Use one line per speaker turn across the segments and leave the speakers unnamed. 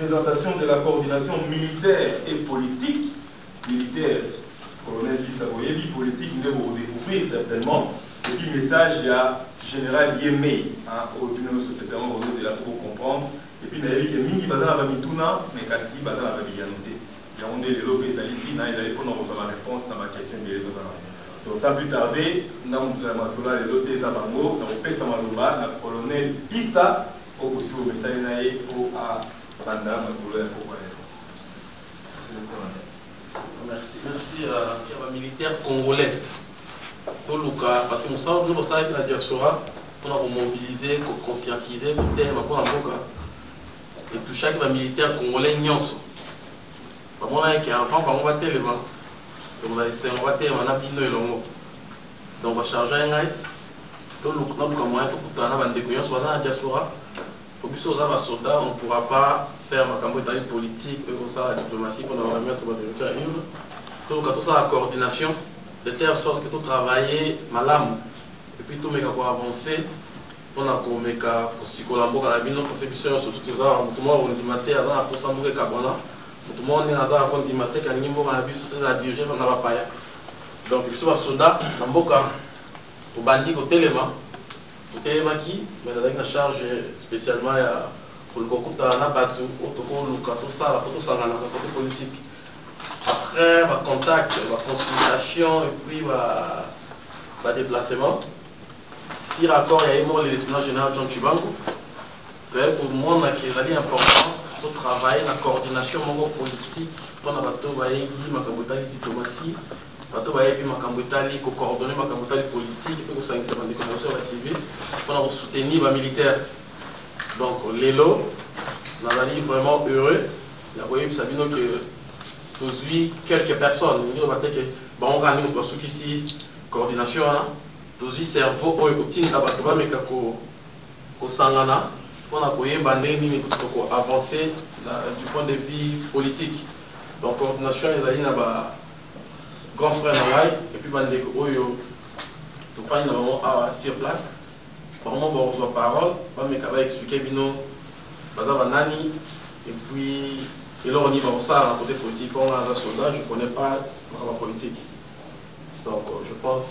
présentation de la coordination militaire et politique. Militaire, colonel Gisagoyebi, politique, nous devons découvrir certainement. Et puis, message, il y a général Yémé, au secrétaire de la pour comprendre. Et puis, il y a eu Mingi Bazana Bamituna, mais Kasi Bazana Babiyanote. Il y a des lobbies ici, il y a des réponse à ma question de l'État. Donc, sans plus tarder, nous avons les autres Zabango, nous avons fait Samaloba, le colonel Issa, au message au Banda,
Merci à militaire congolais. Pour le cas, parce que nous savons que la diaspora, pour mobiliser, pour conscientiser, pour terme, pour la boca. Et puis chaque militaire congolais nyonso. Par moi, qui est enfant, par moi, tellement. On va essayer, on va terme, on a bien le long. Donc on va charger un aïe. Tout le monde comme moi, pour qu'on ait des couillons, soit dans la diaspora. Au plus aux soldats, on ne pourra pas faire ma campagne politique, comme ça, la diplomatie, qu'on va mettre dans le territoire. Donc tout ça, la coordination, de telle sorte que tout travailler malam. Et puis tout le monde va avancer. On a comme si collaborer à la bino contribution sur tout ça, tout le monde dit maté avant pour ça mourir carbona. Tout le monde est dans la compte dit maté quand il mort à la bus la diriger on va pas. Donc il faut un soldat dans boka pour bandit au téléma. Au téléma qui mais avec une charge spécialement pour le concours de la base au tour le cas tout ça la photo ça la côté politique. Après va contact, va consultation et puis va déplacement. Si raccord il y a eu le lieutenant général Jean Chibango, pour moi, il est important de travailler la coordination politique pour la diplomatie, pour coordonner la politique, pour soutenir les militaires. Donc, l'élo, nous sommes vraiment heureux. Vous voyez, que aujourd'hui, quelques personnes, on va dire que on gagne ici coordination. Dozi cerveau oyo kotinga bato bameka kosangana mpona koyeba ndenge nini koko avancer du point de vue politique. Donc coordination ezali na ba grand frère na ngai et puis bandeko oyo topani na bango awa sur place bango bazwa parole bameka baexplike bino baza banani et puis eloko nini bakosala na côté politique on aza soldat je connais pas makambo politique. Donc je pense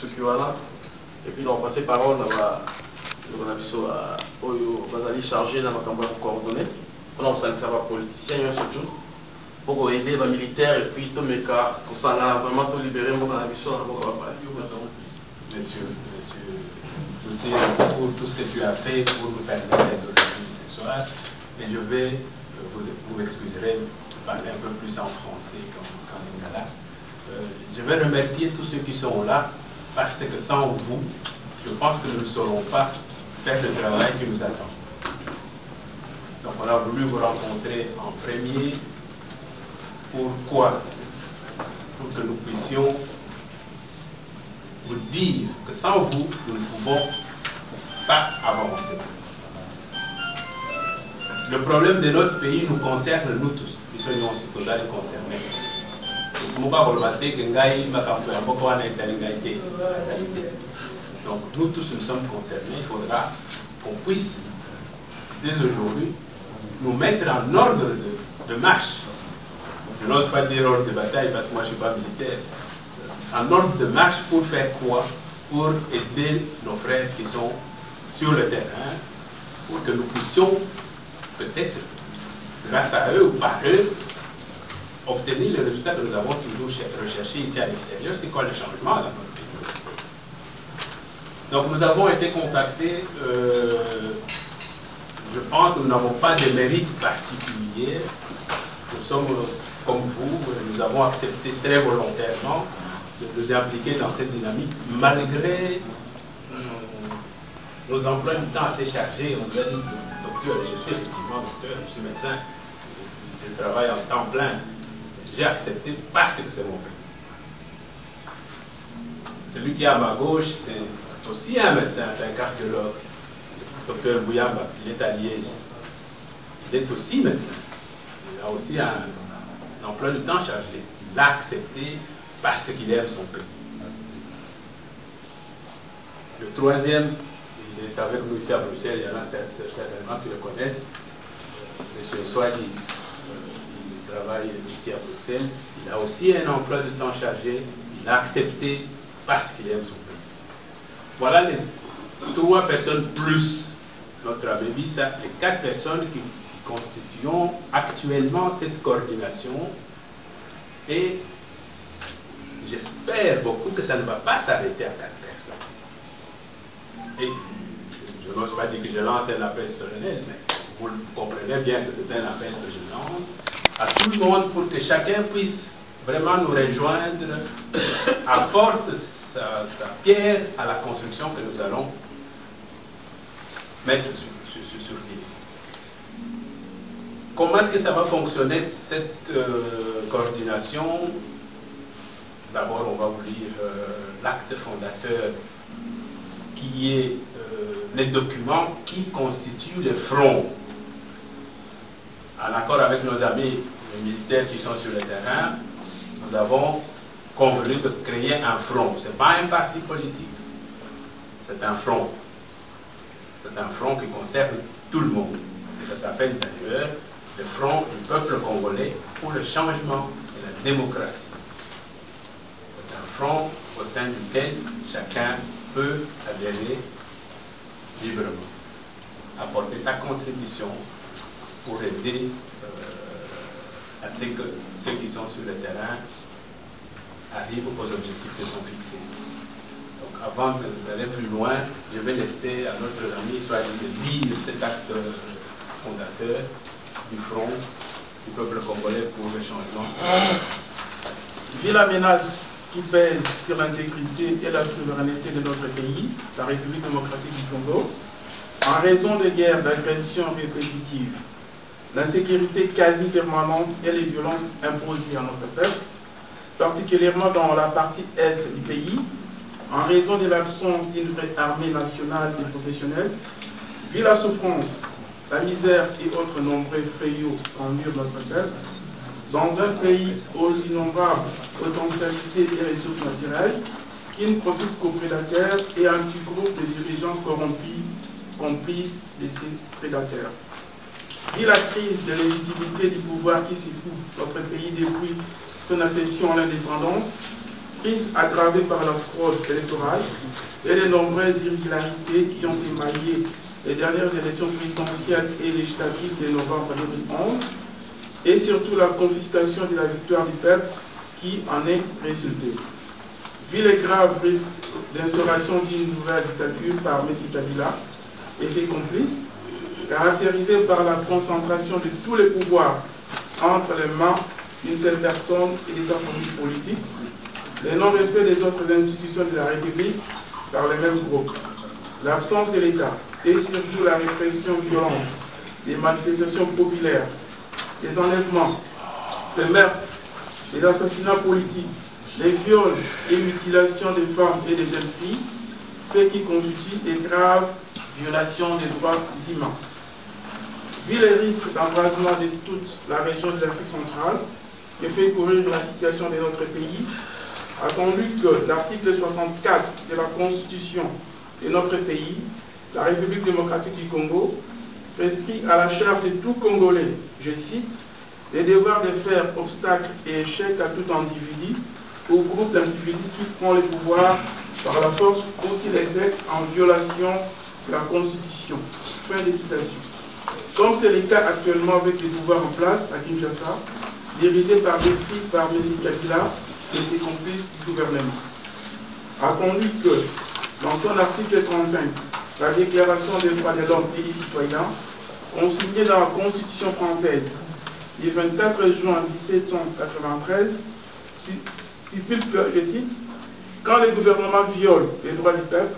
ce qui voilà. Et puis on va passer parole on va charger dans la campagne coordonnée. On a un politicien surtout pour aider les militaires et puis tout mes cas pour ça vraiment tout libérer mon ambition.
Monsieur, je tiens pour tout ce que tu as fait pour nous permettre d'organiser ce soir. Et je vais, vous excuserez, parler un peu plus en français comme Lingala. Je vais remercier tous ceux qui sont là, parce que sans vous, je pense que nous ne saurons pas faire le travail qui nous attend. Donc on a voulu vous rencontrer en premier. Pourquoi? Pour que nous puissions vous dire que sans vous, nous ne pouvons pas avancer. Le problème de notre pays nous concerne nous tous, qui sommes citoyens concernés. Donc nous tous nous sommes concernés, il faudra qu'on puisse, dès aujourd'hui, nous mettre en ordre de marche. Je n'ose pas dire ordre de bataille parce que moi je ne suis pas militaire. En ordre de marche pour faire quoi? Pour aider nos frères qui sont sur le terrain, pour que nous puissions, peut-être, grâce à eux ou par eux, obtenir le résultat que nous avons toujours recherché ici à l'extérieur, c'est quoi le changement dans notre pays. Donc nous avons été contactés, je pense que nous n'avons pas de mérite particulier, nous sommes comme vous, nous avons accepté très volontairement de nous impliquer dans cette dynamique, malgré nos emplois du temps assez chargés. On nous a dit, docteur, je suis effectivement docteur, je suis médecin, je travaille en temps plein. J'ai accepté parce que c'est mon pays. Celui qui est à ma gauche, c'est aussi un médecin, c'est un cardiologue, docteur Bouyamba, il est à Liège. Il est aussi médecin. Il a aussi un emploi du temps chargé. Il l'a accepté parce qu'il aime son pays. Le troisième, il est avec nous ici à Bruxelles, il y en a certainement qui le connaissent, Soit il travaille ici à Bruxelles, il a aussi un emploi de temps chargé, il a accepté parce qu'il aime son pays. Voilà les 3 personnes plus notre abbé Bissa, les 4 personnes qui constituent actuellement cette coordination, et j'espère beaucoup que ça ne va pas s'arrêter à 4 personnes. Et je n'ose pas dire que je lance un appel solennel, mais vous comprenez bien que c'est un appel que je lance à tout le monde pour que chacun puisse vraiment nous rejoindre, apporte sa pierre à la construction que nous allons mettre sur pied. Comment est-ce que ça va fonctionner, cette coordination? D'abord, on va vous lire l'acte fondateur qui est les documents qui constituent le front. En accord avec nos amis les militaires qui sont sur le terrain, nous avons convenu de créer un front. Ce n'est pas un parti politique, c'est un front. C'est un front qui concerne tout le monde. Et ça s'appelle d'ailleurs le Front du peuple congolais pour le changement et la démocratie. C'est un front au sein duquel chacun peut adhérer librement, apporter sa contribution pour aider à ce que ceux qui sont sur le terrain arrivent aux objectifs qui sont fixés. Donc avant d'aller plus loin, je vais laisser à notre ami Swahili de lire cet acte fondateur du Front du peuple congolais pour le changement.
Vu la menace qui pèse sur l'intégrité et la souveraineté de notre pays, la République démocratique du Congo, en raison des guerres d'agression répétitives, l'insécurité quasi permanente et les violences imposées à notre peuple, particulièrement dans la partie est du pays, en raison de l'absence d'une vraie armée nationale et professionnelle, vu la souffrance, la misère et autres nombreux fléaux qu'endure notre peuple, dans un pays aux innombrables potentialités et ressources naturelles, qui ne profitent qu'aux prédateurs et à un petit groupe de dirigeants corrompus, compris des prédateurs. Vu la crise de légitimité du pouvoir qui secoue notre pays depuis son accession à l'indépendance, crise aggravée par la fraude électorale et les nombreuses irrégularités qui ont émaillé les dernières élections présidentielles et législatives de novembre 2011, et surtout la confiscation de la victoire du peuple qui en est résultée. Vu les graves risques d'instauration d'une nouvelle dictature par M. Kabila et ses complices, caractérisée par la concentration de tous les pouvoirs entre les mains d'une seule personne et des familles politiques, le non-respect des autres institutions de la République par les mêmes groupes, l'absence de l'État et surtout la répression violente des manifestations populaires, des enlèvements, des meurtres, des assassinats politiques, les viols et mutilations des femmes et des jeunes filles, ce qui constitue des graves violations des droits humains. Vu les risques d'embrasement de toute la région de l'Afrique centrale, que fait courir la situation de notre pays, attendu que l'article 64 de la Constitution de notre pays, la République démocratique du Congo, prescrit à la charge de tout Congolais, je cite, les devoirs de faire obstacle et échec à tout individu ou groupe d'individus qui prend le pouvoir par la force ou qui l'exerce en violation de la Constitution. Fin de citation. Comme c'est le cas actuellement avec les pouvoirs en place à Kinshasa, dirigés par des filles par M. Kabila et ses complices du gouvernement. Attendu que, dans son article 35, la Déclaration des droits de l'homme et du citoyen, consignée dans la Constitution française du 24 juin 1793, stipule que, je cite, quand le gouvernement viole les droits du peuple,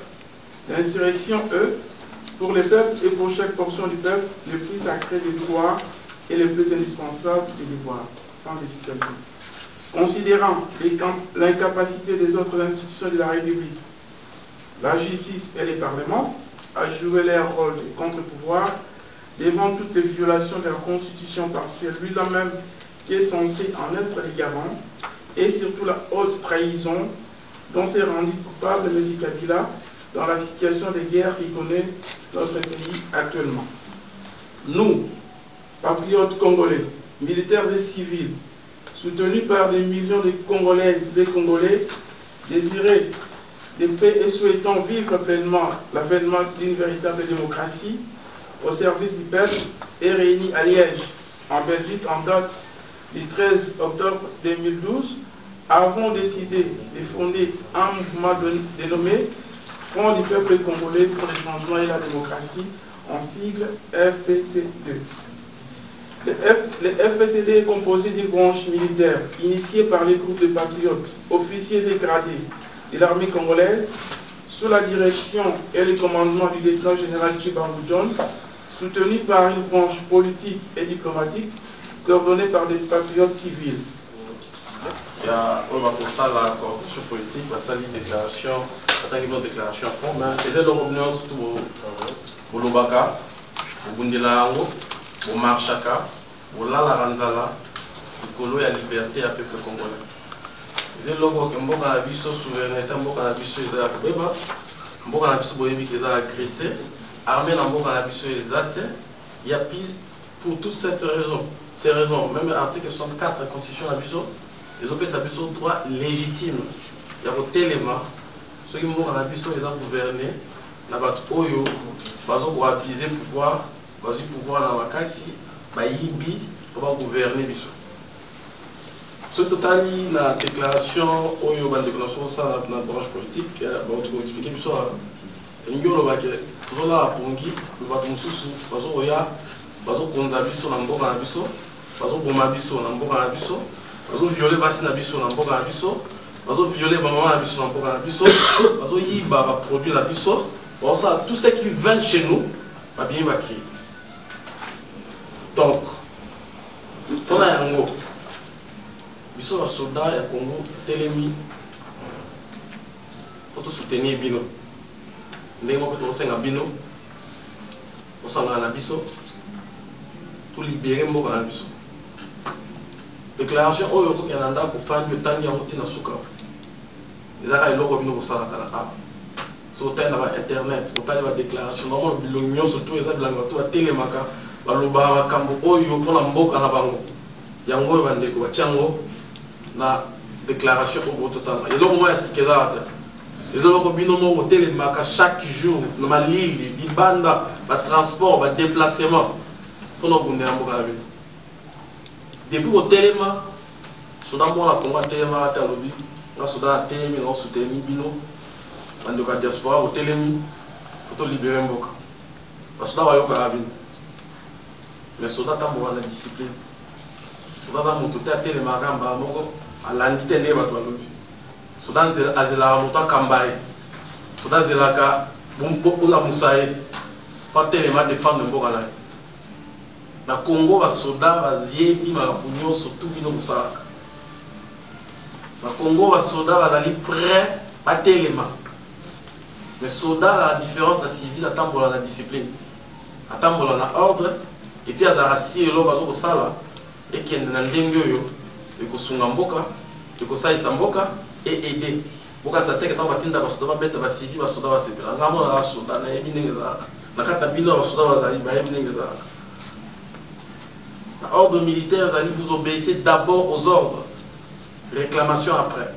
l'insurrection, pour le peuple et pour chaque portion du peuple, le plus sacré des droits et le plus indispensable des devoirs. Fin de citation. Considérant l'incapacité des autres institutions de la République, la justice et les parlements, à jouer leur rôle de contre-pouvoir devant toutes les violations de la Constitution par celui-là même qui est censé en être le garant, et surtout la haute trahison dont s'est rendu coupable M. Kabila dans la situation de guerre qui connaît notre pays actuellement. Nous, patriotes congolais, militaires et civils, soutenus par des millions de Congolaises et Congolais, désirés de paix et souhaitant vivre pleinement l'avènement d'une véritable démocratie au service du peuple, est réunis à Liège, en Belgique, en date du 13 octobre 2012, avons décidé de fonder un mouvement dénommé Front du peuple congolais pour le changement et la démocratie, en sigle FPC2. Le FPCD est composé d'une branche militaire initiée par les groupes de patriotes, officiers dégradés de l'armée congolaise, sous la direction et le commandement du lieutenant général Chibangu John, soutenu par une branche politique et diplomatique, coordonnée par des patriotes civils.
Il y a un la coordination politique, une déclaration, une déclaration à fond, mais c'est de l'opinion surtout au Lobaka, au Bundilango, au Marchaka, au Lalaranzala, au Kolo et à liberté à peuple congolais. Il y a logo que mboka na biso souveraineté, mboka na biso eza kobeba, mboka na biso boyebi eza agressé, armée na mboka na biso eza te. Il y a pire pour toutes ces raisons, même l'article 64 de la Constitution na biso, les opérations na biso droit légitime. Il y a vos éléments, ceux qui mboka na biso eza gouverner na bato oyo bazo ko abuser pouvoir, bazo pouvoir na makasi, bayibi pour gouverner biso. Ce total, la déclaration, la déclaration ça la branche politique, bon, tu peux expliquer tout ça. Il y a la pongi, le bateau sous, parce qu'il y a, parce qu'on a vu sur l'ambo à biso, parce qu'on a vu sur l'ambo à biso, parce qu'on violé Bassin à biso, l'ambo à biso, parce qu'on violé maman à biso, l'ambo à biso, parce qu'on y va produire la biso. Bon, ça, tout ce qui vient chez nous, va bien marquer. Donc, on a un mot. Biso la soldat ya Congo telemi pour soutenir bino ndenge moko tosenga bino osanga na biso pour libérer mboka na biso. Déclaration oyo ko ya nanda ko fandi tani ya mutina suka ezaka eloko bino kosala kala so tena ba internet ko tani ba déclaration normalement bilo nyonso to eza bilanga to atelemaka baloba makambo oyo mpona mboka na bango yango bandeko batiango na déclaration au total. Et donc moi c'est que ça. Et donc bino mo hôtel maka chaque jour na malili di banda ba transport ba déplacement pour nous bonner en Bokavi. Depuis hôtel ma soda mo la Congo tellement ta lobi na soda tellement na soutenir bino bando ka diaspora hôtel mi pour libérer mboka. Parce que là wa yo Bokavi. Mais soda tambo na discipline. Soda ba mo tout à tellement kamba moko à l'entité de votre lobby. Soudan de la montagne Kambaye. Soudan de la Ka, beaucoup la Moussaï, pas tellement défendre le Bogala. Na Congo, va Soudan, va Yébi, va Pugno, surtout Bino Moussa. Na Congo, va Soudan, va aller prêt, pas tellement. Mais Soudan, la différence de la civile, attend pour la discipline. Attend pour l'ordre, et puis à la racine, l'homme va au sala, et qui est dans le dengue. Et que son mboka, et que ça est mboka et aider. Boka ça teke tant batinda basoda beta basidi basoda basepela. Ngamo na basoda na yebi ngeza. Na kata bino basoda bazali ba yebi ngeza. Na ordre militaire, vous obéissez d'abord aux ordres. Réclamation après.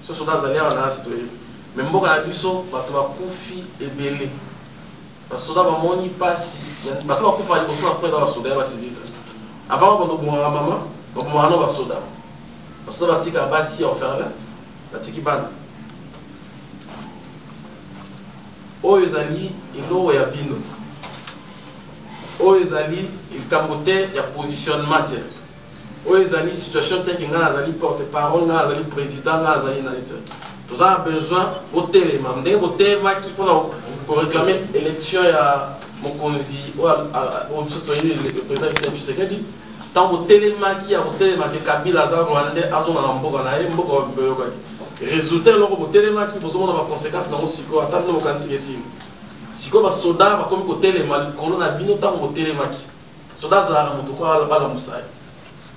Ce soldat zali a na citoyen. Mais mboka na biso bato ba kufi ebele. Basoda ba moni pasi. Bato ba kufa liboso après dans basoda ba civil. Avant on a maman donc moi non basoda batika basi enfermé batiki bana oyo ezali ilo ya bino oyo ezali ikambote ya positionnement oyo ezali situation telle que nga azali porte-parole nga azali président nga azali na été nous avons besoin botelema ndenge botelemaki pour réclamer élection ya mokonzi au citoyen le président Tshisekedi. Tant que télémaki a télémaki Kabila za Rwanda azona na mboka na ye mboka oyoka résultat loko ko télémaki pour zona ba conséquences na siko atano mo kanti yeti siko ba soda ba comme ko télémaki corona bino tant ko télémaki soda za na motoko ala bala musai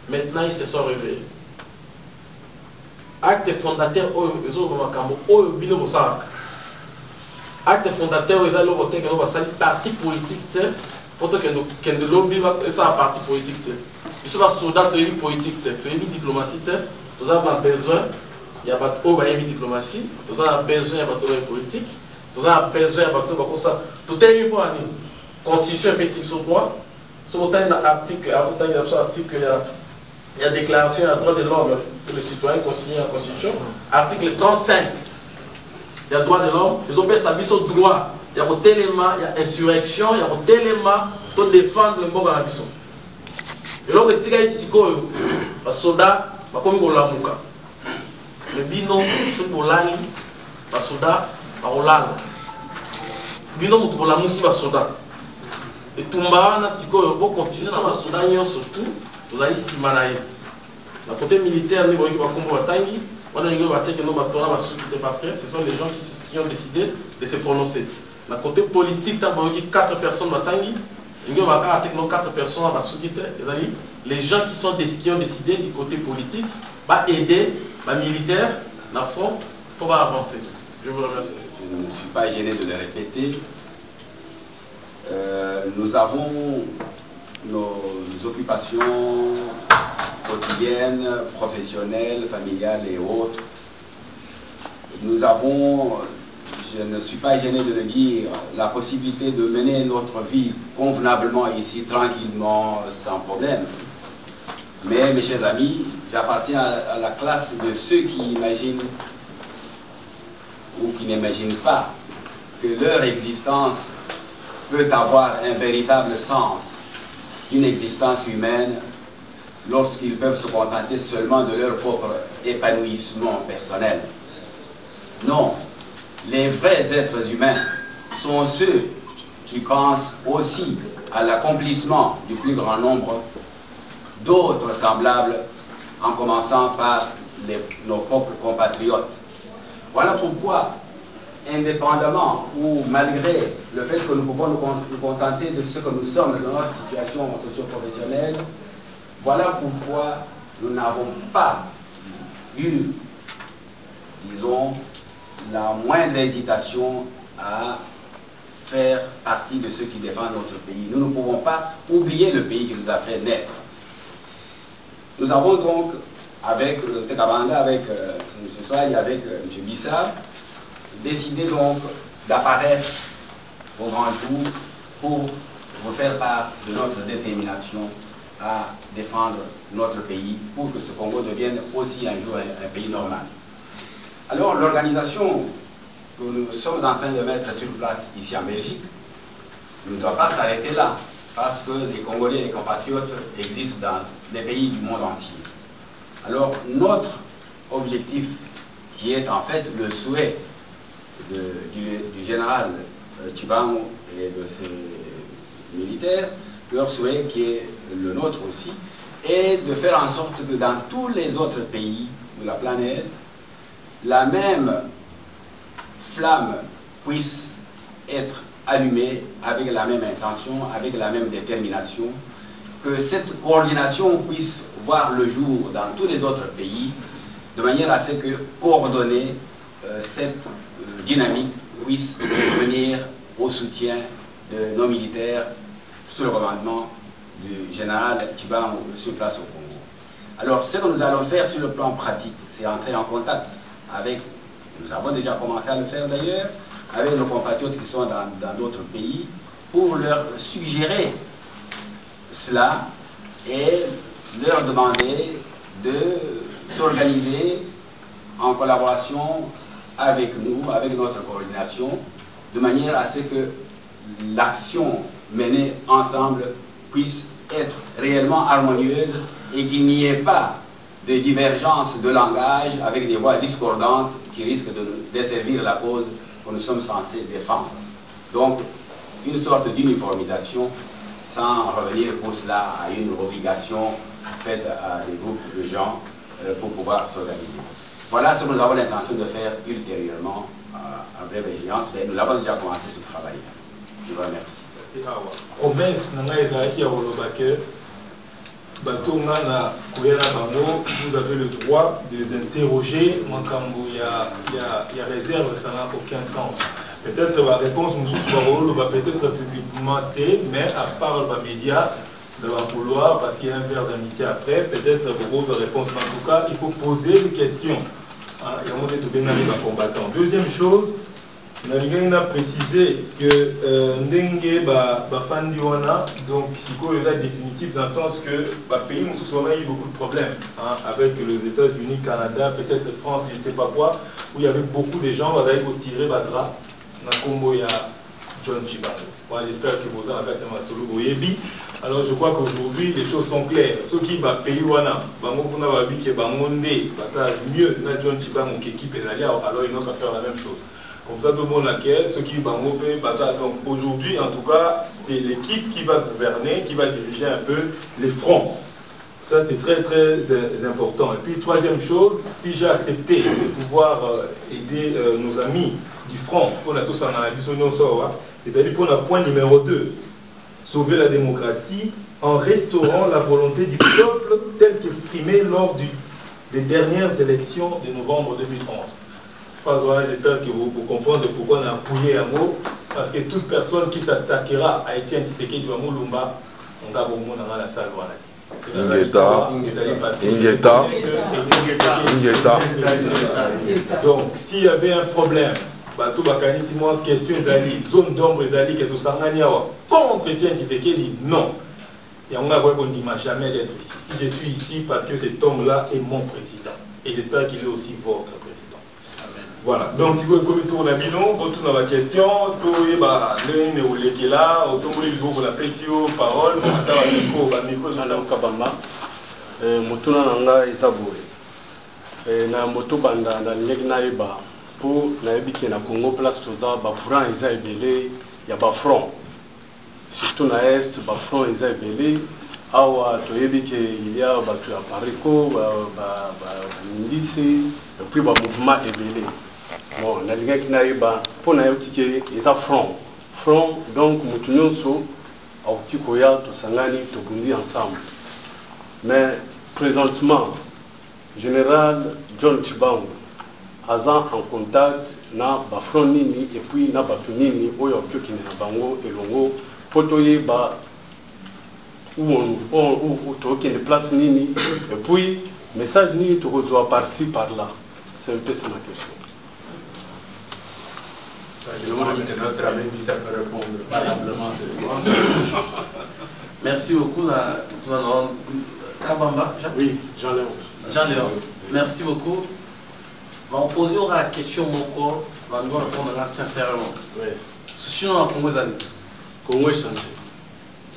maintenant ils se sont réveillés acte fondateur oyo ezo ba makambo oyo bino bosaka acte fondateur ezali loko teke no ba sali parti politique Faut que le lobby va faire un parti politique. Je suis pas soldat, c'est une politique, c'est une diplomatie. Nous avons besoin, il y a pas de diplomatie, nous avons besoin de politique, nous avons besoin de ça. Tout est une fois, constitution effective sur droit, sur un article, il y a déclaration à droit de l'homme que le citoyen consigne en constitution, article 35, il y a droit de l'homme, ils ont fait sa vie sur droit, il y a un élément, il y a insurrection, il y a un élément pour défendre le monde dans la mission. Et donc, il y a un soldat, comme il y a le bino, c'est pour l'année, le soldat, le bino, c'est pour la mousse, le soldat. Et tout le monde, il faut continuer dans le soldat, surtout, vous avez dit malaye. La côté militaire, nous voyons qu'on va tailler, on a une bataille que nous va tourner, ce sont les gens qui ont décidé de se prononcer. La côté politique, nous voyons 4 personnes va tailler, nous va avec nos 4 personnes à la société, les gens qui ont décidé du côté politique, va aider les militaires, la front, pour avancer. Je vous remercie.
Je ne suis pas gêné de le répéter. Nous avons nos occupations quotidiennes, professionnelles, familiales et autres. Nous avons, je ne suis pas gêné de le dire, la possibilité de mener notre vie convenablement ici, tranquillement, sans problème. Mais, mes chers amis, j'appartiens à la classe de ceux qui imaginent ou qui n'imaginent pas que leur existence peut avoir un véritable sens, une existence humaine, lorsqu'ils peuvent se contenter seulement de leur propre épanouissement personnel. Non, les vrais êtres humains sont ceux qui pensent aussi à l'accomplissement du plus grand nombre d'autres semblables, en commençant par nos propres compatriotes. Voilà pourquoi, indépendamment ou malgré le fait que nous pouvons nous contenter de ce que nous sommes dans notre situation socio-professionnelle, voilà pourquoi nous n'avons pas eu, disons, la moindre hésitation à faire partie de ceux qui défendent notre pays. Nous ne pouvons pas oublier le pays qui nous a fait naître. Nous avons donc, avec M. Kabanda, avec M. Soaï, avec M. Bissa, décidé donc d'apparaître au grand jour pour vous faire part de notre détermination à défendre notre pays pour que ce Congo devienne aussi un jour un pays normal. Alors l'organisation que nous sommes en train de mettre sur place ici en Belgique ne doit pas s'arrêter là, parce que les Congolais et les compatriotes existent dans les pays du monde entier. Alors notre objectif, qui est en fait le souhait du général Tchibango et de ses militaires, leur souhait qui est le nôtre aussi, est de faire en sorte que dans tous les autres pays de la planète, la même flamme puisse être allumée avec la même intention, avec la même détermination, que cette coordination puisse voir le jour dans tous les autres pays, de manière à ce que coordonner cette dynamique puisse venir au soutien de nos militaires sous le commandement du général Tchibango sur place au Congo. Alors ce que nous allons faire sur le plan pratique, c'est entrer en contact avec, nous avons déjà commencé à le faire d'ailleurs, avec nos compatriotes qui sont dans d'autres pays, pour leur suggérer cela et leur demander de s'organiser en collaboration avec nous, avec notre coordination, de manière à ce que l'action menée ensemble puisse être réellement harmonieuse et qu'il n'y ait pas de divergence de langage avec des voix discordantes qui risquent de desservir la cause que nous sommes censés défendre. Donc, une sorte d'uniformisation sans revenir pour cela à une obligation faite à des groupes de gens pour pouvoir s'organiser. Voilà ce que nous avons l'intention de faire ultérieurement en brève échéance, mais nous avons déjà commencé ce travail. Je vous remercie.
Province vous avez le droit de les interroger. Il y a réserve, ça n'a aucun sens. Peut-être la réponse nous va peut-être publiquement, mais à part les médias, de la couloir, parce qu'il y a un verre d'amitié après, peut-être beaucoup de réponses. En tout cas, il faut poser une question. Il y a un moment de bien les combattants. Deuxième chose, on a précisé que Ndenge Fandiwana, donc il est définitif dans le sens que le pays nous a eu beaucoup de problèmes avec les États-Unis, Canada, peut-être France, je ne sais pas quoi, où il y avait beaucoup de gens qui avaient tiré Badra, dans le Congo, il y a John Chibango. J'espère que vous avez fait un alors je crois qu'aujourd'hui les choses sont claires. Ceux qui va payer Wana, mieux, John Chibango qui équipe les alliés, alors ils n'ont qu'à faire la même chose. Comme ça, tout le monde laquelle, ceux qui vont donc aujourd'hui, en tout cas, c'est l'équipe qui va gouverner, qui va diriger un peu les fronts. Ça, c'est très, très important. Et puis, troisième chose, si j'ai accepté de pouvoir aider nos amis du front, pour la tous en Abyssonio Sowa, c'est-à-dire pour le point numéro 2, sauver la démocratie en restaurant la volonté du peuple telle qu'exprimée lors des dernières élections de novembre 2011. J'espère que vous comprenez pourquoi on a appuyé un mot, parce que toute personne qui s'attaquera à Etienne Tshisekedi du Lumba, on va au monde dans la salle. Donc, s'il y avait un problème, question d'Ali, zone d'ombre d'Ali, que tout ça, contre Etienne Tshisekedi, non. Et on ne dit jamais d'être ici. Je suis ici parce que cet homme-là est mon président. Et j'espère qu'il est aussi votre président. Voilà, donc il faut que tourne à Binon, retourne à la question, tout est l'un qui est là, autour du groupe, la pression, parole, on attend le micro,
Madame Kabamba, Motuna Nanga Isaboé. Na moto banda na ndenge na yeba pour na yebiki na Congo place toza ba franc eza ebele ya ba franc. Surtout na est ba franc eza ebele awa to yebiki il y a ba tu à Parico ba milice et puis ba mouvement ebele. Bon, na linga kina yeba pour na yebiki eza franc. Franc donc mutu nyonso auti koya to sangani to bundi ensemble. Mais présentement Général John Chibango azan en contact na bafront nini et puis na batu nini oyo kyoki na bango elongo potoye ba ou toki de place nini et puis message nini to reçoit par-ci par-là. C'est un peu ça ma question.
Je demande que notre ami puisse répondre valablement.
Merci beaucoup. Kabamba.
Oui, Jean-Léon.
Jean-Léon, merci beaucoup. On va poser la question mon corps, on va nous répondre sincèrement.
Oui.
Si on a Congo d'année.
Congo est santé.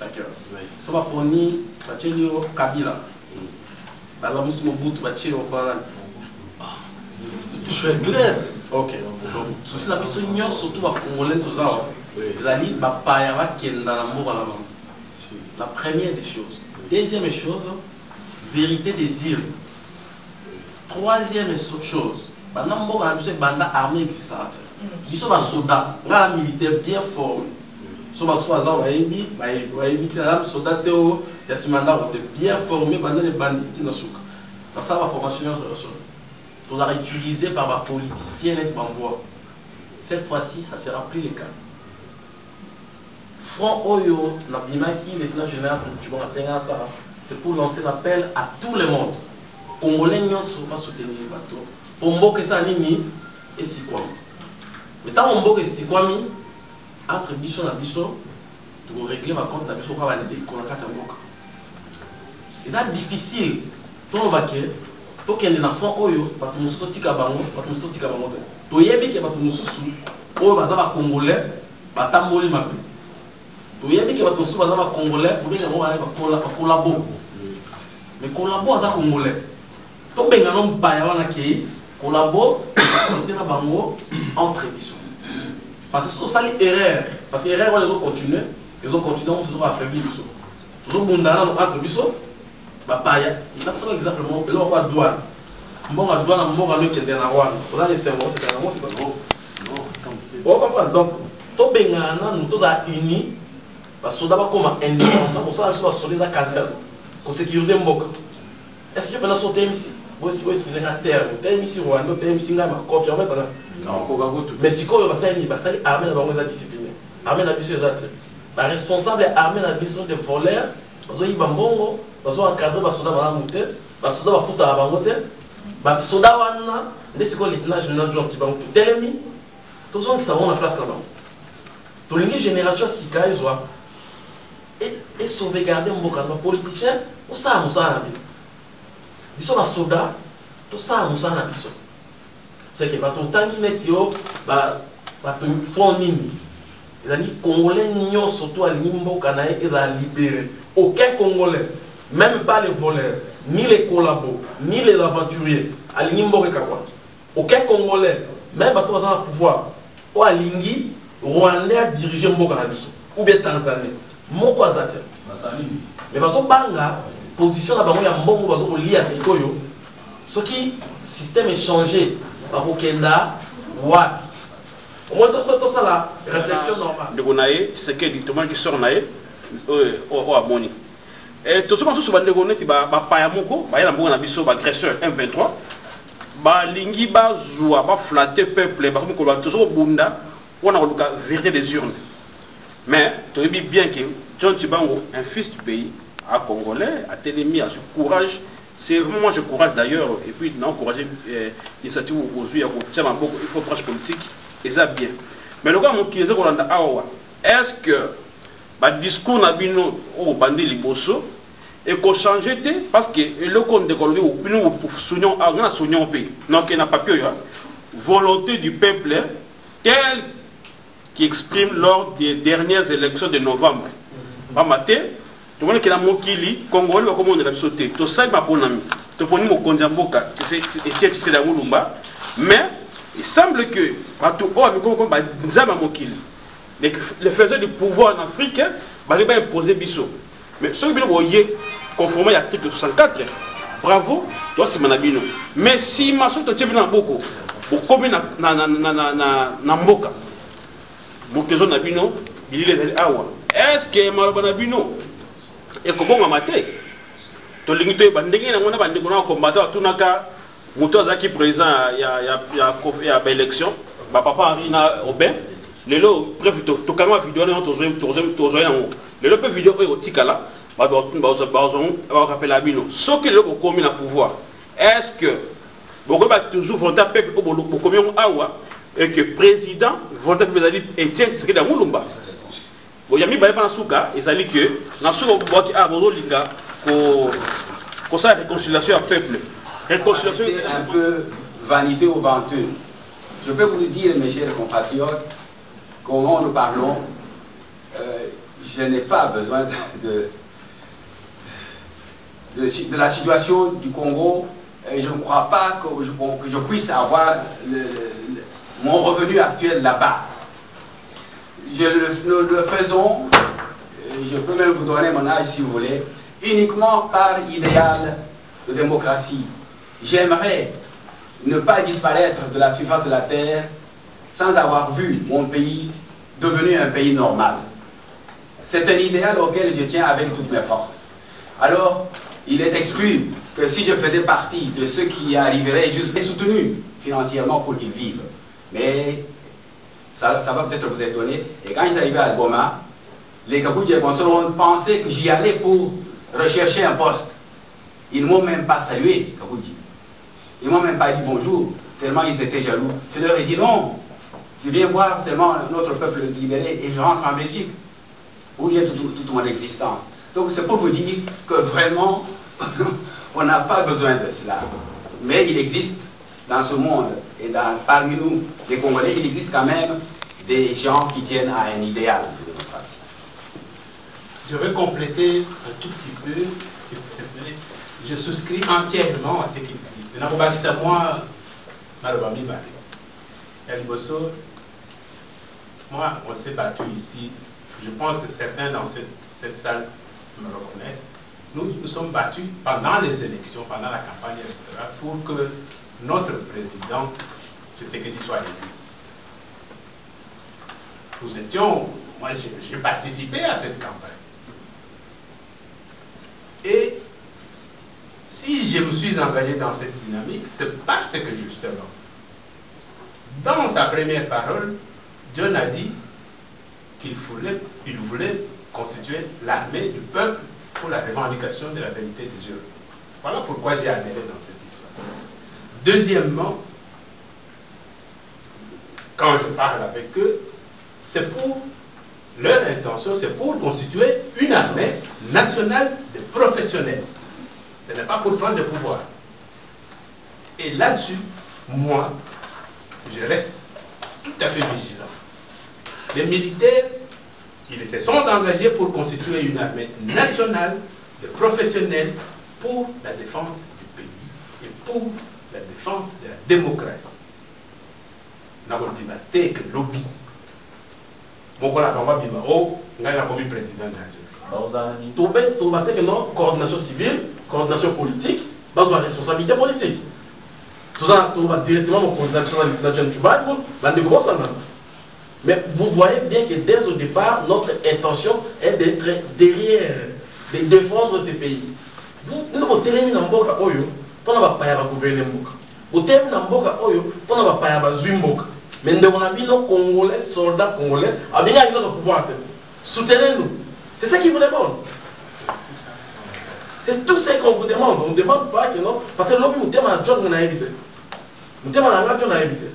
D'accord. Oui. Si on va prendre Kabila. Alors, nous sommes au bout de au parlant. Je suis clair.
Ok.
Si la personne ignore surtout les Congolais, tout ça, la liste va pas y avoir qui est dans l'amour à la main. La première des choses. Deuxième chose, vérité des dires. Troisième chose, pendant que nous avons banda armée qui s'arrête. Ils sont des soldats, un militaire bien formé. Ils sont des soldats, soldats bien formés pendant les bandits qui sont ça va formation pour la réutiliser par la politicienne et par voix. Cette fois-ci, ça ne sera plus le cas. Front Oyo, la Bimaki, le plan général, c'est pour lancer l'appel à tout le monde. Congolais ne sont pas soutenir les bateaux. Pombo que ça nini et Sikwami. Mais tant Pombo que Sikwami, entre Bisso et Bisso, pour régler ma compte, la Bisso va aller qu'on a quatre mois. C'est difficile. Ton vaquer, pour qu'il y ait des enfants Oyo, parce que nous sommes tous cabarons, parce que nous sommes tous cabarons. Tu y es bien que nous sommes tous Oyo, parce que Congolais, parce que Tamboli m'a pris. Tu y es bien que nous sommes Congolais, pour que nous ayons collaborer. Mais collaborer avec Congolais. Donc, nous avons collaboré entre eux. Parce que c'est une erreur. Parce que l'erreur, ils ont continué. Ils ont continué, ils ont affaibli. Ils ont continué entre eux. Il y a un exemple, ils ont pas de douane. Ils ont douane, ils ont douane qui est dans la douane. Ils ont des cerveaux, c'est dans la douane, c'est pas donc, nous sommes unis. Parce que d'abord, comme indépendants, pour ça, nous sommes sur les caserne. Pour sécuriser Mboka. Est-ce que je peux la sauter ici? vous utilisez un terme, ici Rwanda, ici Ngama, confirmé par là. Mais si vous avez armée dans la discipline, armée dans la discipline, responsable armée dans la discipline de voleurs, vous avez bambongo, vous avez encadré les soldats dans la montée, les soldats vont foutre à la montée, les soldats vont aller dans l'état général de l'Antibango, tout est mis, tout le monde qui s'en va place là-bas. Tout les générations qui caillent, et sauvegarder mon vocabulaire politicien, tout ça, nous a dit. Ils sont des soldats, tout ça, nous a dit. C'est que tout le temps, ils font nini. Les Congolais n'ignorent surtout à Nimbo Kanaï et à libérer. Aucun Congolais, même pas les voleurs, ni les collabos, ni les aventuriers, à Nimbo Kakawa. Aucun Congolais, même pas tous dans le pouvoir, ou à Lingui, Rwandais a dirigé Mboka Nabiso, ou bien Tanzanie. Mon quoi ça mais parce que Banga, position là-bas, il y a un bon mot lié à Nikoyo. Ce qui, système est changé par Okenda, Ouad. Au moins, tout ça là, réflexion normale.
De Gonaï, c'est que directement qui sort Naï, au Aboni. Et tout ce que vous avez dit, c'est que Payamoko, il y a un abisso, agresseur M23, Lingi, Zoua, flatter peuple, il y a toujours Bunda, on a la vérité des urnes. Mais tu as dit bien que John Tibango, un fils du pays, à Congolais, a télémis à ce courage. C'est vraiment ce courage d'ailleurs, et puis d'encourager l'initiative aujourd'hui, il faut proche politique, et ça bien. Mais le gars, qui est est-ce que le discours n'a pas au bandit Liboso et qu'on change parce que le compte de Colombie, nous soignons au pays. Donc il n'a pas pu, volonté du peuple, tel qui exprime lors des dernières élections de novembre. Maté, tout le monde qui a mon kili, Congolais, comment on a sauté. Tout ça, il m'a pas ami. Tout le monde m'a condamboka, c'est la Moulumba. Mais il semble que, partout, les faiseurs du pouvoir en Afrique, ils vont imposer Bissot. Mais ceux qui voyez, conformément à l'article 64, bravo, toi c'est Manabino. Mais si ma soeur te tient dans beaucoup, au commun na Mboka, Mokezo Nabino, il est awa. Est-ce que Malbanabino est comme on m'a maté? Tu as limité, on a combattu tout naka, Moutoza qui présent, il y a élection, papa Henri Aubin, les lots, bref, tu as vidéo, les lots vidéo au Tikala, on rappelle Abino. Ce que le commis le pouvoir, est-ce que vous avez toujours voté à peuple pour commis awa et que le président vote à peuple et tient ce qui est dans Moulumba? Il y a mis Souka, et ça dit que dans ce qu'on sa réconciliation à peuple. Réconciliation
c'est un peu vanité au venteux. Je peux vous le dire, mes chers compatriotes, comment nous parlons, je n'ai pas besoin de la situation du Congo. Et je ne crois pas que je puisse avoir mon revenu actuel là-bas. Nous le faisons, je peux même vous donner mon âge si vous voulez, uniquement par idéal de démocratie. J'aimerais ne pas disparaître de la surface de la terre sans avoir vu mon pays devenu un pays normal. C'est un idéal auquel je tiens avec toutes mes forces. Alors, il est exclu que si je faisais partie de ceux qui arriveraient juste soutenus financièrement pour qu'ils vivent. Mais ça va peut-être vous étonner. Et quand ils arrivaient à Goma, les Kaboudjés pensaient que j'y allais pour rechercher un poste. Ils ne m'ont même pas salué, Kaboudji. Ils ne m'ont même pas dit bonjour, tellement ils étaient jaloux. Je leur ai dit non, je viens voir seulement notre peuple libéré et je rentre en Belgique, où j'ai toute mon existence. Donc c'est pour vous dire que vraiment, on n'a pas besoin de cela. Mais il existe dans ce monde, et parmi nous, les Congolais, il existe quand même des gens qui tiennent à un idéal de démocratie.
Je vais compléter un tout petit peu. Je souscris entièrement à ce qu'il dit. C'est à moi, Malobami Bari. El Bosso, moi, on s'est battu ici. Je pense que certains dans cette salle me reconnaissent. Nous nous sommes battus pendant les élections, pendant la campagne électorale, pour que notre président, Tshisekedi, soit élu. Nous étions, moi j'ai participé à cette campagne. Et si je me suis engagé dans cette dynamique, c'est parce que justement, dans ta première parole, John a dit qu'il voulait constituer l'armée du peuple pour la revendication de la vérité de Dieu. Voilà pourquoi j'ai adhéré dans cette histoire. Deuxièmement, quand je parle avec eux, c'est pour leur intention, c'est pour constituer une armée nationale de professionnels. Ce n'est pas pour prendre le pouvoir. Et là-dessus, moi, je reste tout à fait vigilant. Les militaires, ils se sont engagés pour constituer une armée nationale de professionnels pour la défense du pays et pour la défense de la démocratie. Nous avons dit que lobby. Bon voilà, on va dire, oh, on a commis président de la République.
Tout le que non, coordination civile, coordination politique, dans une responsabilité politique. Tout ça, on va directement au coordination nationale du Cuba, la négociation. Mais vous voyez bien que dès le départ, notre intention est d'être derrière, de défendre ce pays. Vous ne terminez en boka oyo, pour ne pas gouverner boka. Vous terminez en boka oyo, pour ne pas zuimboka. Mais nous avons nos Congolais, soldats congolais, à venir avec notre pouvoir. Soutenez-nous. C'est ça qu'ils vous demandent. C'est tout ce qu'on vous demande. On ne demande pas que non. Parce que l'homme nous demande à John, on a évité. Nous demandons à John, on a évité.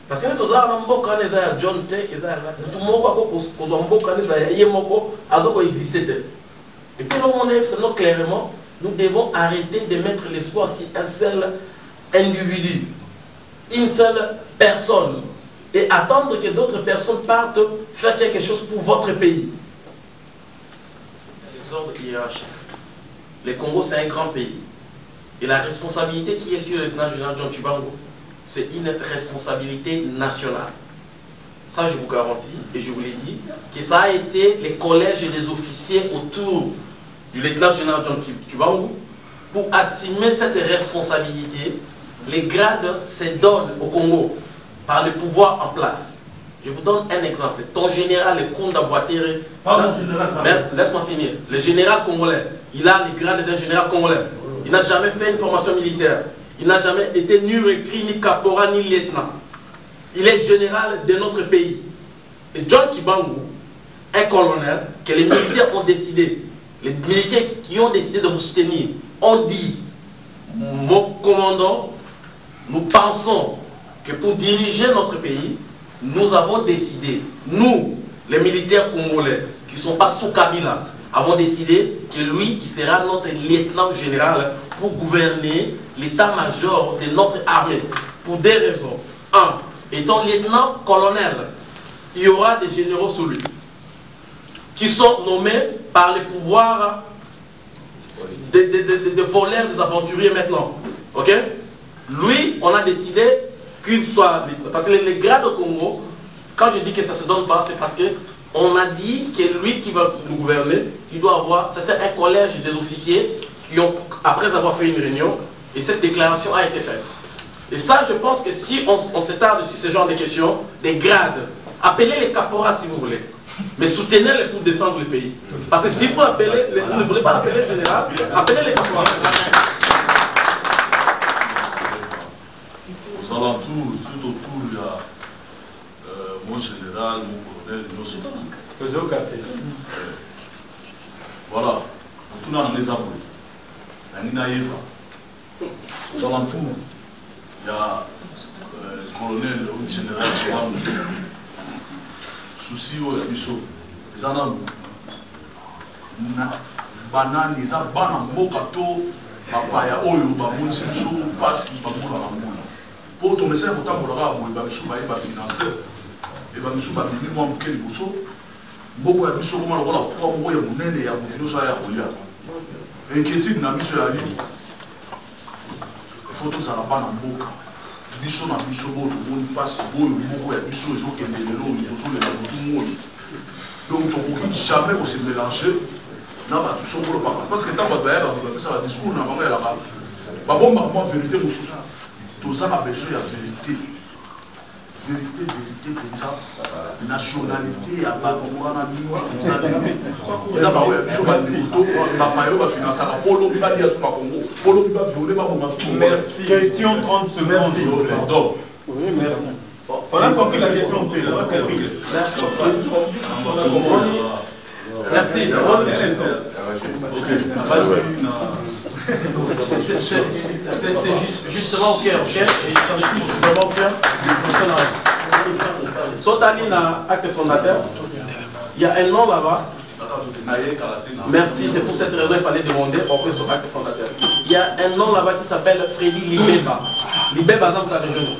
Parce que nous avons beaucoup de gens à John, tout le monde existé. Et puis nous montrons clairement, nous devons arrêter de mettre l'espoir sur un seul individu, une seule personne, et attendre que d'autres personnes partent faire quelque chose pour votre pays. Les ordres hiérarchiques. Le Congo, c'est un grand pays. Et la responsabilité qui est sur le lieutenant général John Tshibanga, c'est une responsabilité nationale. Ça, je vous garantis, et je vous l'ai dit, que ça a été les collèges des officiers autour du lieutenant général John Tshibanga pour assumer cette responsabilité. Les grades se donnent au Congo par le pouvoir en place. Je vous donne un exemple. Ton général, le Kunda Boatere, laisse-moi finir. Le général congolais, il a les grades d'un général congolais. Il n'a jamais fait une formation militaire. Il n'a jamais été ni recrit, ni caporal, ni lieutenant. Il est général de notre pays. Et John Tshibanga, un colonel, que les militaires ont décidé, les militaires qui ont décidé de vous soutenir, ont dit, mon commandant, nous pensons que pour diriger notre pays, nous avons décidé, nous, les militaires congolais, qui ne sont pas sous Kabila, avons décidé que lui, qui sera notre lieutenant général pour gouverner l'état-major de notre armée. Pour deux raisons. Un, étant lieutenant-colonel, il y aura des généraux sous lui, qui sont nommés par les pouvoirs de voleurs, des aventuriers maintenant. Ok? Lui, on a décidé qu'il soit... Parce que les grades au Congo, quand je dis que ça ne se donne pas, c'est parce qu'on a dit que lui qui va nous gouverner, il doit avoir... C'était un collège des officiers qui ont, après avoir fait une réunion, et cette déclaration a été faite. Et ça, je pense que si on s'étarde sur ce genre de questions, des grades, appelez les caporats si vous voulez, mais soutenez-les pour défendre le pays. Parce que si vous appelez, vous ne voulez pas appeler le général, appelez les caporats.
Aux alentours, tout autour, il y a mon général, mon colonel, nos soldats. Voilà, on tourne en les aboués. La Ninaïva. Aux alentours, il y a le colonel, le général Tshibanga. Souci au Yabiso. Les anamou. Banani, les abana, mokato, papaya, oyo, babon, c'est chaud, parce qu'ils babon la moula. Pour ton message, pourtant, on aura un babisou, un financeur. Et babisou, babini, moi, un quel bousseau. Beaucoup de biso, comment on va la prendre, il y a mon aîné, il y a mon ça, il y a mon inquiétude, n'a mis sur la ligne. Il faut tous à la banane, boka. Biso na biso bo le passe bo beaucoup ya biso ils ont qu'un des lots ils ont les tout le monde donc on peut jamais se mélanger na ba biso bo papa parce que tant ba ba ça va discours na ba la ba bomba moi vérité tout ça a besoin de vérité vérité déjà, nationalité, à part on a mis, on a mis, on a
Question 30 secondes.
Oui, merci.
On a compris la question, c'est là.
Merci. C'est justement au cœur, Sotalina, acte fondateur, il y a un nom là-bas. Merci, c'est pour cette raison qu'il fallait demander on fait son acte fondateur. Il y a un nom là-bas qui s'appelle Freddy Libeba. Libeba, dans la région.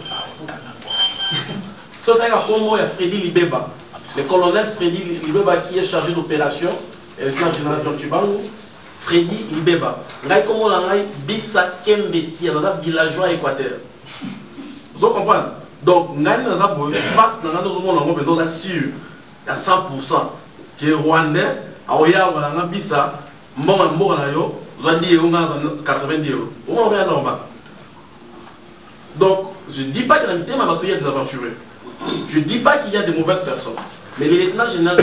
Sotalina, il y a Freddy Libeba. Le colonel Freddy Libeba qui est chargé d'opération, et le général John Chibangu. Freddy Libeba. Ngai comme la ngai bisa kembeti dans un villageois équateur. Vous comprenez? Donc ngai dans un boy, pas dans un autre monde en gros, mais sûr à 100% que Rwandais a oya wala ngai bisa mbonga na yo, zandi yo nga 90 euros. Vous m'avez normal. Donc je ne dis pas que la mité m'a battu des aventuriers. Je ne dis pas qu'il y a des mauvaises personnes. Mais les lieutenants généraux,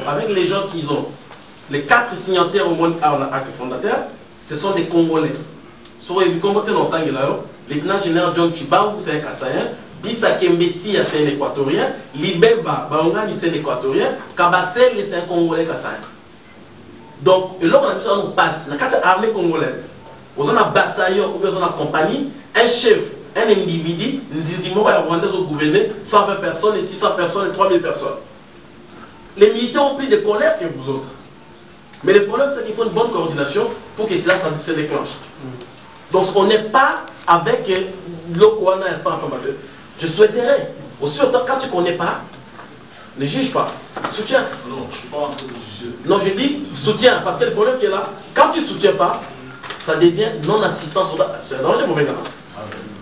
avec les gens qu'ils ont, les 4 signataires au monde à l'acte fondateur, ce sont des Congolais. Sur les Congolais longtemps, le lieutenant général John Chibangu, c'est un Kassaïen, Bisa Kembesi, c'est un Équatorien, Libeba, Baongani, c'est un Équatorien, Kabassel, c'est un Congolais Kassaïen. Donc, là, on passe, la carte armée congolaise, on a un bataillon ou on a une compagnie, un chef, un individu, les Rwandais ont gouverné 120 personnes, et 600 personnes, et 3000 personnes. Les militaires ont pris des colères que vous autres. Mais le problème, c'est qu'il faut une bonne coordination pour que cela se déclenche. Donc, on n'est pas avec l'Okwana et pas informateur. Je souhaiterais, aussi autant quand tu ne connais pas, ne juge pas. Soutiens.
Non, je ne suis pas en train de juger.
Non, je dis soutiens, parce que le problème qui est là, quand tu ne soutiens pas, ça devient non-assistance. C'est un danger mauvais garant.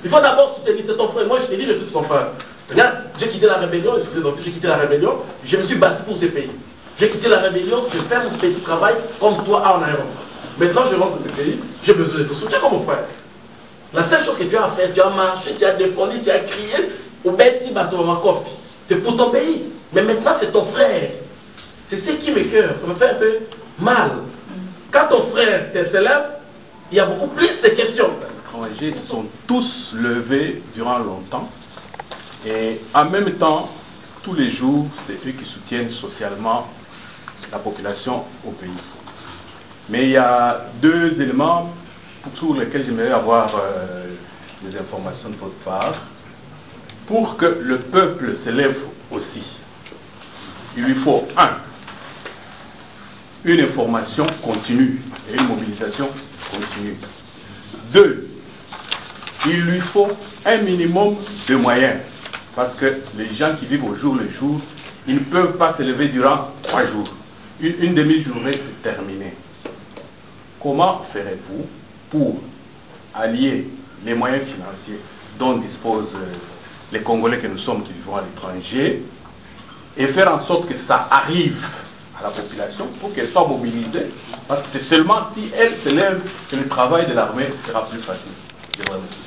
Il faut d'abord soutenir, c'est ton frère. Moi, je te dis, je suis ton frère. Regarde, j'ai quitté la rébellion, j'ai quitté la rébellion, je me suis battu pour ce pays. J'ai quitté la rébellion, je fais mon petit travail comme toi en aéroport. Maintenant, je rentre dans ce pays, j'ai besoin de te soutenir comme mon frère. La seule chose que tu as fait, tu as marché, tu as défendu, tu as crié, c'est pour ton pays. Mais maintenant, c'est ton frère. C'est ce qui m'écoeure, ça me fait un peu mal. Quand ton frère te célèbre, il y a beaucoup plus de questions.
Les étrangers sont tous levés durant longtemps. Et en même temps, tous les jours, c'est eux qui soutiennent socialement la population au pays. Mais il y a 2 éléments sur lesquels j'aimerais avoir des informations de votre part. Pour que le peuple s'élève aussi, il lui faut une information continue et une mobilisation continue. 2, il lui faut un minimum de moyens. Parce que les gens qui vivent au jour le jour, ils ne peuvent pas se lever durant 3 jours. Une demi-journée est terminée. Comment ferez-vous pour allier les moyens financiers dont disposent les Congolais que nous sommes qui vivons à l'étranger et faire en sorte que ça arrive à la population pour qu'elle soit mobilisée? Parce que c'est seulement si elle se lève que le travail de l'armée sera plus facile. Je vous remercie.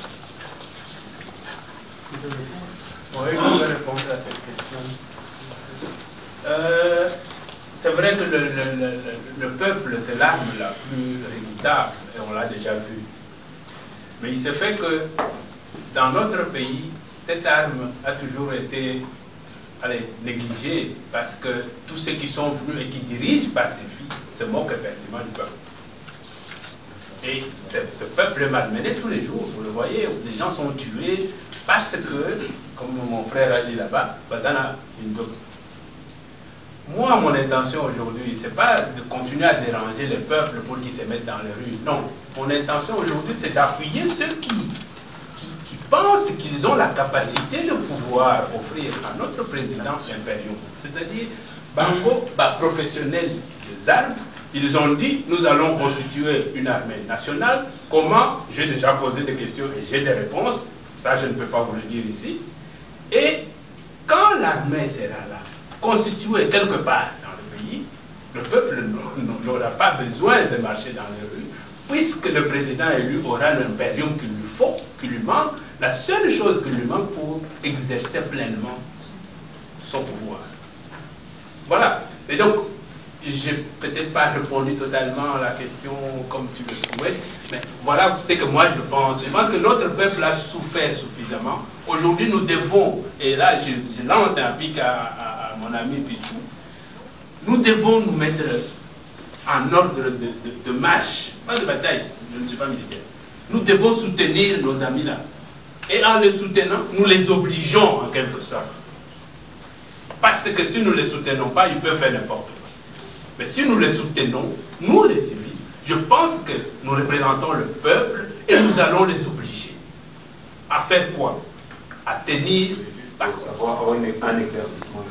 Oui, je vais répondre à cette question. C'est vrai que le peuple, c'est l'arme la plus redoutable, et on l'a déjà vu. Mais il se fait que dans notre pays, cette arme a toujours été négligée, parce que tous ceux qui sont venus et qui dirigent Pacifique se moquent effectivement du peuple. Et ce peuple est malmené tous les jours, vous le voyez, les gens sont tués parce que, comme mon frère a dit là-bas, Badana Indok. Moi, mon intention aujourd'hui, ce n'est pas de continuer à déranger le peuple pour qu'ils se mettent dans les rues. Non. Mon intention aujourd'hui, c'est d'appuyer ceux qui pensent qu'ils ont la capacité de pouvoir offrir à notre président impérial. C'est-à-dire, Bango, professionnels des armes, ils ont dit, nous allons constituer une armée nationale. Comment? J'ai déjà posé des questions et j'ai des réponses. Ça, je ne peux pas vous le dire ici. Et quand l'armée sera là, constituée quelque part dans le pays, le peuple n'aura pas besoin de marcher dans les rues, puisque le président élu aura l'impérium qu'il lui faut, qu'il lui manque. La seule chose qui lui manque pour exercer pleinement répondu totalement à la question comme tu le souhaites. Mais voilà ce que moi je pense. Je pense que notre peuple a souffert suffisamment. Aujourd'hui, nous devons, et là je lance un pic à mon ami Pichou, nous devons nous mettre en ordre de marche, pas de bataille, je ne suis pas militaire. Nous devons soutenir nos amis là. Et en les soutenant, nous les obligeons en quelque sorte. Parce que si nous ne les soutenons pas, ils peuvent faire n'importe quoi. Mais si nous les soutenons, nous les civils, je pense que nous représentons le peuple et nous allons les obliger. À faire quoi? À tenir
avoir un éclaircissement.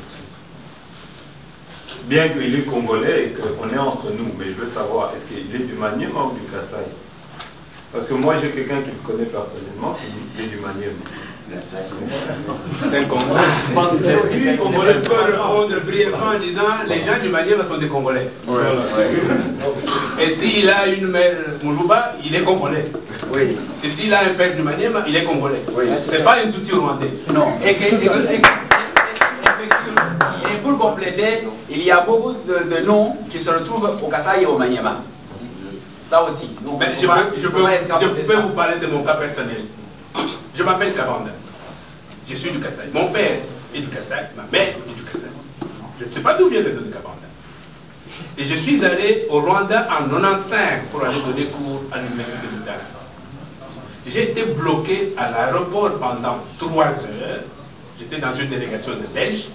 Bien qu'il est congolais et qu'on est entre nous, mais je veux savoir, est-ce qu'il est du Maniema ou du Kasaï? Parce que moi j'ai quelqu'un qui me connaît personnellement, qui est du Maniema.
C'est un Congolais. Les Congolais peuvent répondre brièvement en disant les gens du Maniema sont des Congolais. Et s'il a une mère Moulouba, il est Congolais.
Oui.
Et s'il a un père du Maniema, il est Congolais.
Oui.
C'est pas un souci rwandais.
Non.
Et pour compléter,
Il y a beaucoup de noms qui se retrouvent au Kasaï et au Maniema. Ça aussi. Donc,
je peux vous parler de mon cas personnel. Je m'appelle Kabanda. Je suis du Kasaï. Mon père est du Kasaï, ma mère est du Kasaï. Je ne sais pas d'où vient le nom de Kabanda. Et je suis allé au Rwanda en 95 pour aller donner cours à l'université de Dakar. J'ai été bloqué à l'aéroport pendant 3 heures. J'étais dans une délégation de Belges.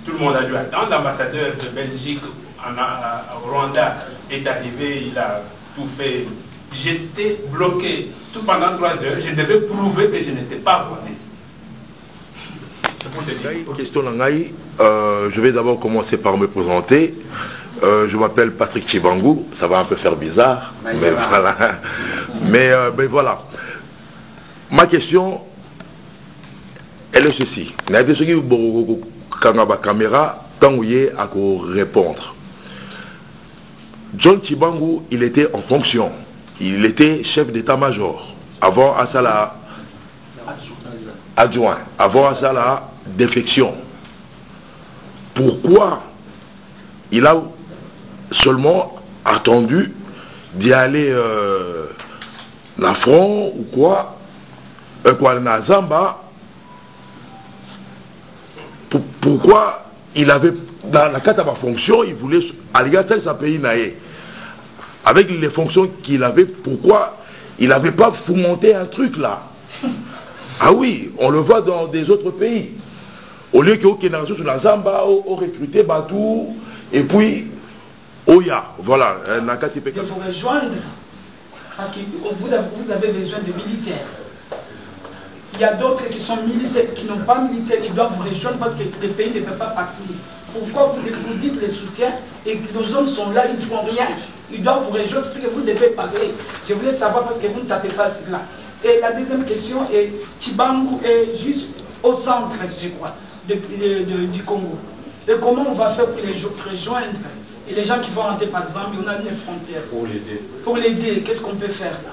Tout le monde a dû attendre. L'ambassadeur de Belgique au Rwanda est arrivé, il a tout fait. J'étais bloqué tout pendant 3 heures. Je devais prouver que je n'étais pas rwandais.
Question Langaï, je vais d'abord commencer par me présenter. Je m'appelle Patrick Chibangou, ça va un peu faire bizarre, mais voilà. Mais voilà. Ma question, elle est ceci. Caméra, tant où il à répondre. John Chibangou, il était en fonction. Il était chef d'état-major. Avant à ça, la adjoint. Avant à ça, la défection. Pourquoi il a seulement attendu d'y aller la front ou quoi na Zamba? Pourquoi il avait, dans la carte de fonction, il voulait aller à sa pays naé. Avec les fonctions qu'il avait, pourquoi il n'avait pas fomenté un truc là? Ah oui, on le voit dans des autres pays. Au lieu qu'il y ait une sur la Zamba, on recrutait Batou, et puis, Oya, voilà.
Il faut rejoindre, parce que vous avez besoin de militaires. Il y a d'autres qui sont militaires, qui n'ont pas militaires, qui doivent vous rejoindre parce que les pays ne peuvent pas partir. Pourquoi vous dites les soutiens et que nos hommes sont là, ils ne font rien? Ils doivent vous rejoindre parce que vous devez parler. Je voulais savoir parce que vous ne tapez pas là. Et la deuxième question est, Chibangou est juste au centre, je crois, du Congo. Et comment on va faire pour les rejoindre? Et les gens qui vont rentrer par exemple, on a une frontière.
Pour l'aider.
Pour l'aider, qu'est-ce qu'on peut faire là?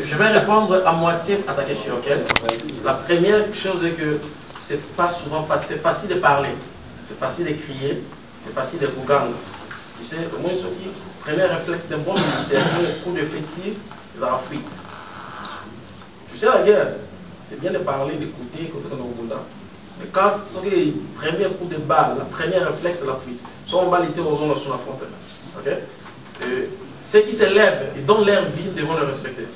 Je vais répondre à moitié à ta question. Okay? La première chose est que c'est pas souvent c'est facile de parler, c'est facile de crier, c'est facile de gouganger. Tu sais, au moins ce qui premier réflexe d'un bon militaire, le coup de fétiche, c'est la fuite. Tu sais la guerre, c'est bien de parler, d'écouter, écouter dans le boulot. Mais quand le premier coup de balle, la première réflexe, c'est la fuite. Soit on va l'été aux zones sur la frontière. Ok? Ceux qui se lèvent et donnent leur vie devront le respecter.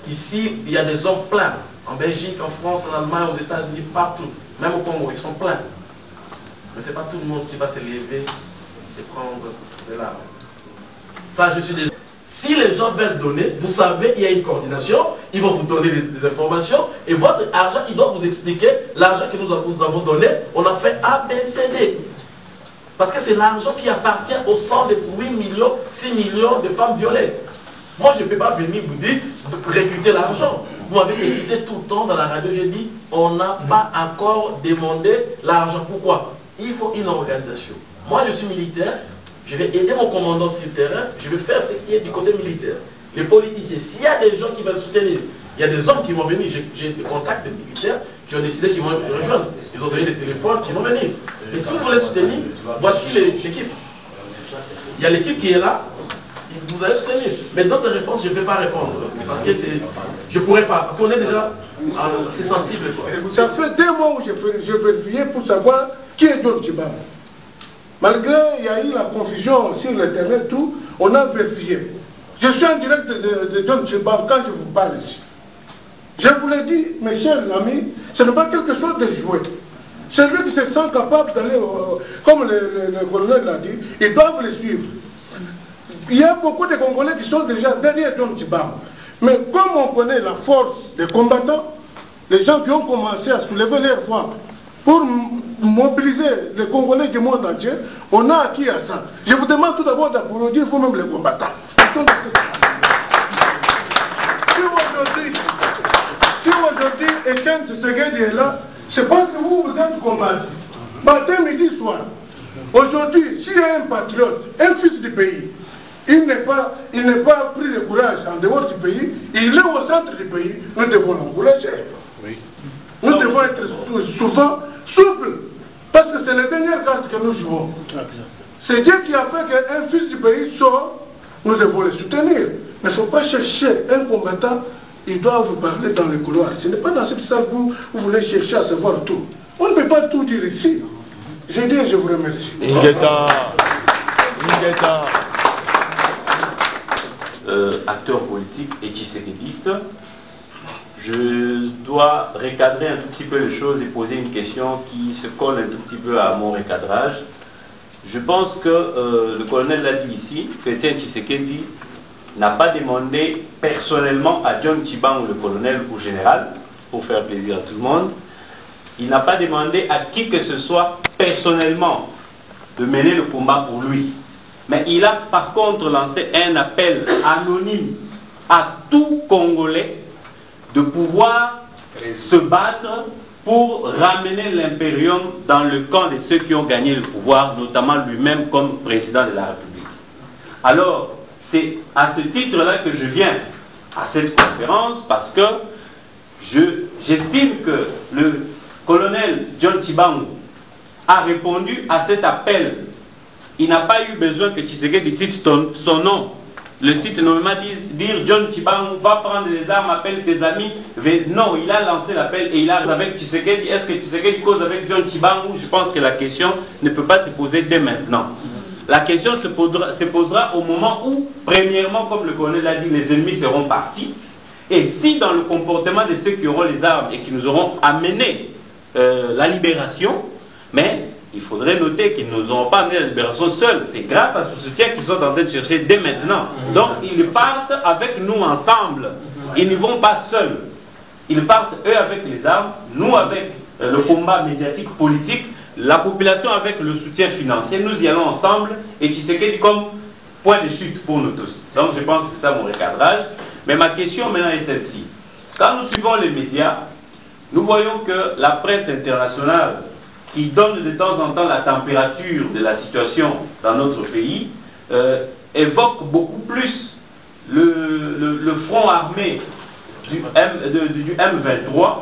Ici, il y a des hommes pleins. En Belgique, en France, en Allemagne, aux États-Unis, partout. Même au Congo, ils sont pleins. Mais ce n'est pas tout le monde qui va se lever et prendre de l'arme. Ça, je suis désolé. Si les gens veulent donner, vous savez, il y a une coordination, ils vont vous donner des informations, et votre argent, ils doivent vous expliquer l'argent que nous avons donné, on a fait A, B, C, D. Parce que c'est l'argent qui appartient au sang de 8 millions, 6 millions de femmes violées. Moi, je ne peux pas venir vous dire de récupérer l'argent. Vous m'avez écouté tout le temps dans la radio, j'ai dit, on n'a pas encore demandé l'argent. Pourquoi? Il faut une organisation. Moi, je suis militaire, je vais aider mon commandant sur le terrain, je vais faire ce qui est du côté militaire. Les politiciens, s'il y a des gens qui veulent soutenir, il y a des hommes qui vont venir, j'ai des contacts de militaires qui ont décidé qu'ils vont rejoindre. Ils ont donné des téléphones qui vont venir. Et si vous les soutenir, voici l'équipe. Il y a l'équipe qui est là, vous allez soutenir. Mais d'autres réponses, je ne vais pas répondre. Parce que je ne pourrais pas. On est déjà c'est sensible. Quoi.
Ça fait 2 mois où je vérifiais pour savoir qui est John Tshibanga. Malgré il y a eu la confusion sur l'internet, tout, on a vérifié. Je suis en direct de John Tshibanga quand je vous parle ici. Je vous l'ai dit, mes chers amis, ce n'est pas quelque chose de joué. Celui qui se sent capable d'aller, comme le colonel l'a dit, ils doivent le suivre. Il y a beaucoup de Congolais qui sont déjà derrière John Tshibanga. Mais comme on connaît la force des combattants, les gens qui ont commencé à soulever leurs voix pour mobiliser les Congolais du monde entier, on a acquis à ça. Je vous demande tout d'abord d'applaudir vous-même les combattants. Si aujourd'hui Etienne Tshisekedi est là, c'est parce que vous êtes combattu. Matin, midi, soir. Aujourd'hui, s'il y a un patriote, un fils du pays, il n'est pas pris le courage en dehors du pays, il est au centre du pays, nous devons l'encourager. Oui. Nous devons être souvent souples, parce que c'est la dernière carte que nous jouons. C'est Dieu qui a fait qu'un fils du pays sort, nous devons le soutenir. Mais il ne faut pas chercher un combattant, il doit vous parler dans le couloir. Ce n'est pas dans cette salle où vous voulez chercher à savoir tout. On ne peut pas tout dire ici. J'ai dit, je vous remercie.
Acteur politique et tshisekédiste, je dois recadrer un tout petit peu les choses et poser une question qui se colle un tout petit peu à mon recadrage. Je pense que le colonel l'a dit ici, que Etienne Tshisekedi n'a pas demandé personnellement à John Tshibanga, le colonel ou général, pour faire plaisir à tout le monde, il n'a pas demandé à qui que ce soit personnellement de mener le combat pour lui. Mais il a par contre lancé un appel anonyme à tout Congolais de pouvoir se battre pour ramener l'impérium dans le camp de ceux qui ont gagné le pouvoir, notamment lui-même comme président de la République. Alors, c'est à ce titre-là que je viens à cette conférence, parce que j'estime que le colonel John Tshibanga a répondu à cet appel. Il n'a pas eu besoin que Tshisekedi cite son nom. Le site normalement dire John Tshibanga va prendre les armes, appelle tes amis. Non, il a lancé l'appel et il a avec Tshisekedi. Est-ce que Tshisekedi cause avec John Tshibanga? Je pense que la question ne peut pas se poser dès maintenant. La question se posera au moment où, premièrement, comme le colonel l'a dit, les ennemis seront partis. Et si dans le comportement de ceux qui auront les armes et qui nous auront amené la libération, mais il faudrait noter qu'ils ne nous auront pas amené la libération seuls. C'est grâce à ce soutien qu'ils sont en train de chercher dès maintenant. Donc ils partent avec nous ensemble. Ils ne vont pas seuls. Ils partent eux avec les armes, nous avec le combat médiatique, politique, la population avec le soutien financier. Nous y allons ensemble et qui se dit comme point de chute pour nous tous. Donc je pense que c'est ça mon recadrage. Mais ma question maintenant est celle-ci. Quand nous suivons les médias, nous voyons que la presse internationale qui donne de temps en temps la température de la situation dans notre pays, évoque beaucoup plus le front armé du M23.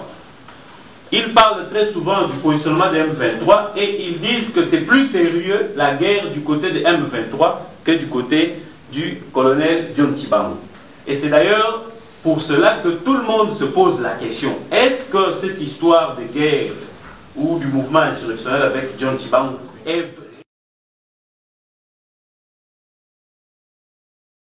Ils parlent très souvent du positionnement des M23 et ils disent que c'est plus sérieux la guerre du côté des M23 que du côté du colonel John Tshibanga. Et c'est d'ailleurs pour cela que tout le monde se pose la question. Est-ce que cette histoire de guerre ou du mouvement insurrectionnel avec John Tshibanga est